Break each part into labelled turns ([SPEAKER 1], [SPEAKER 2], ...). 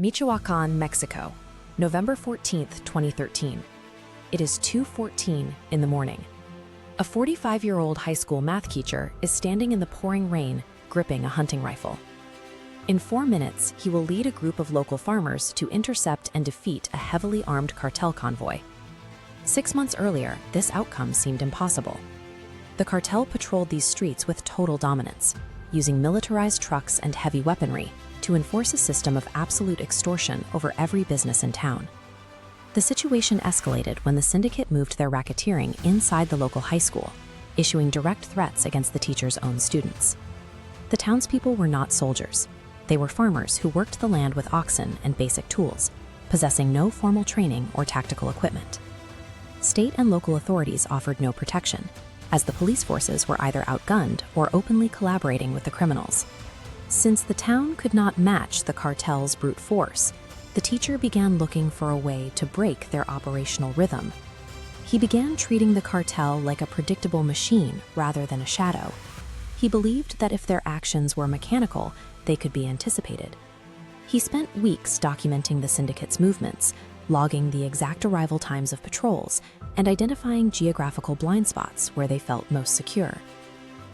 [SPEAKER 1] Michoacan, Mexico, November 14th, 2013. It is 2:14 in the morning. A 45-year-old high school math teacher is standing in the pouring rain, gripping a hunting rifle. In 4 minutes, he will lead a group of local farmers to intercept and defeat a heavily armed cartel convoy. 6 months earlier, this outcome seemed impossible. The cartel patrolled these streets with total dominance, using militarized trucks and heavy weaponry to enforce a system of absolute extortion over every business in town. The situation escalated when the syndicate moved their racketeering inside the local high school, issuing direct threats against the teacher's own students. The townspeople were not soldiers. They were farmers who worked the land with oxen and basic tools, possessing no formal training or tactical equipment. State and local authorities offered no protection, as the police forces were either outgunned or openly collaborating with the criminals. Since the town could not match the cartel's brute force, the teacher began looking for a way to break their operational rhythm. He began treating the cartel like a predictable machine rather than a shadow. He believed that if their actions were mechanical, they could be anticipated. He spent weeks documenting the syndicate's movements, logging the exact arrival times of patrols, and identifying geographical blind spots where they felt most secure.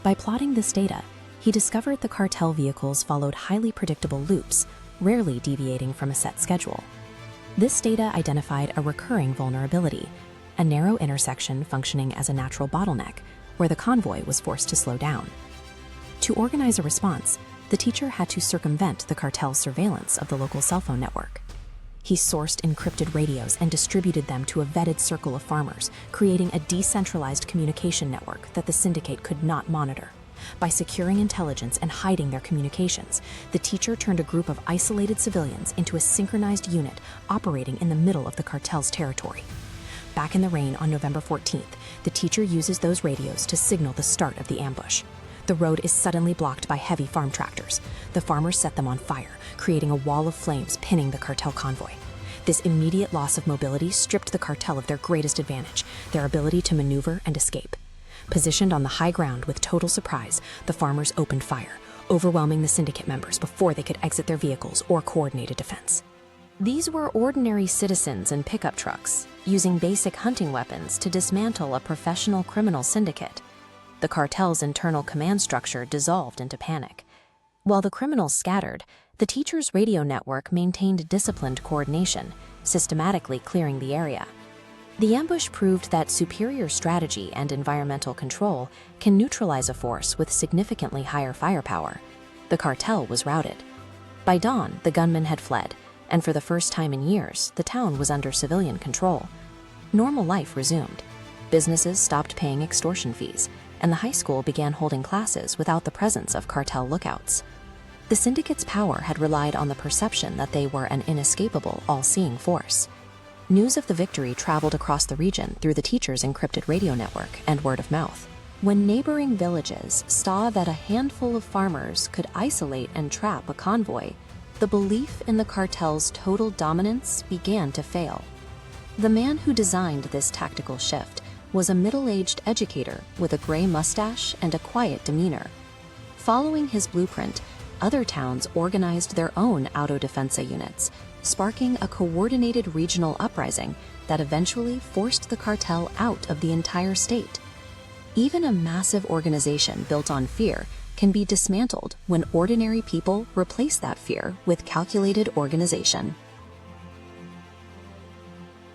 [SPEAKER 1] By plotting this data, he discovered the cartel vehicles followed highly predictable loops, rarely deviating from a set schedule. This data identified a recurring vulnerability, a narrow intersection functioning as a natural bottleneck, where the convoy was forced to slow down. To organize a response, the teacher had to circumvent the cartel's surveillance of the local cell phone network. He sourced encrypted radios and distributed them to a vetted circle of farmers, creating a decentralized communication network that the syndicate could not monitor. By securing intelligence and hiding their communications, the teacher turned a group of isolated civilians into a synchronized unit operating in the middle of the cartel's territory. Back in the rain on November 14th, the teacher uses those radios to signal the start of the ambush. The road is suddenly blocked by heavy farm tractors. The farmers set them on fire, creating a wall of flames pinning the cartel convoy. This immediate loss of mobility stripped the cartel of their greatest advantage, their ability to maneuver and escape. Positioned on the high ground with total surprise, the farmers opened fire, overwhelming the syndicate members before they could exit their vehicles or coordinate a defense. These were ordinary citizens in pickup trucks, using basic hunting weapons to dismantle a professional criminal syndicate. The cartel's internal command structure dissolved into panic. While the criminals scattered, the teacher's radio network maintained disciplined coordination, systematically clearing the area. The ambush proved that superior strategy and environmental control can neutralize a force with significantly higher firepower. The cartel was routed. By dawn, the gunmen had fled, and for the first time in years, the town was under civilian control. Normal life resumed. Businesses stopped paying extortion fees, and the high school began holding classes without the presence of cartel lookouts. The syndicate's power had relied on the perception that they were an inescapable, all-seeing force. News of the victory traveled across the region through the teacher's encrypted radio network and word of mouth. When neighboring villages saw that a handful of farmers could isolate and trap a convoy, the belief in the cartel's total dominance began to fail. The man who designed this tactical shift was a middle-aged educator with a gray mustache and a quiet demeanor. Following his blueprint, other towns organized their own autodefensa units, sparking a coordinated regional uprising that eventually forced the cartel out of the entire state. Even a massive organization built on fear can be dismantled when ordinary people replace that fear with calculated organization.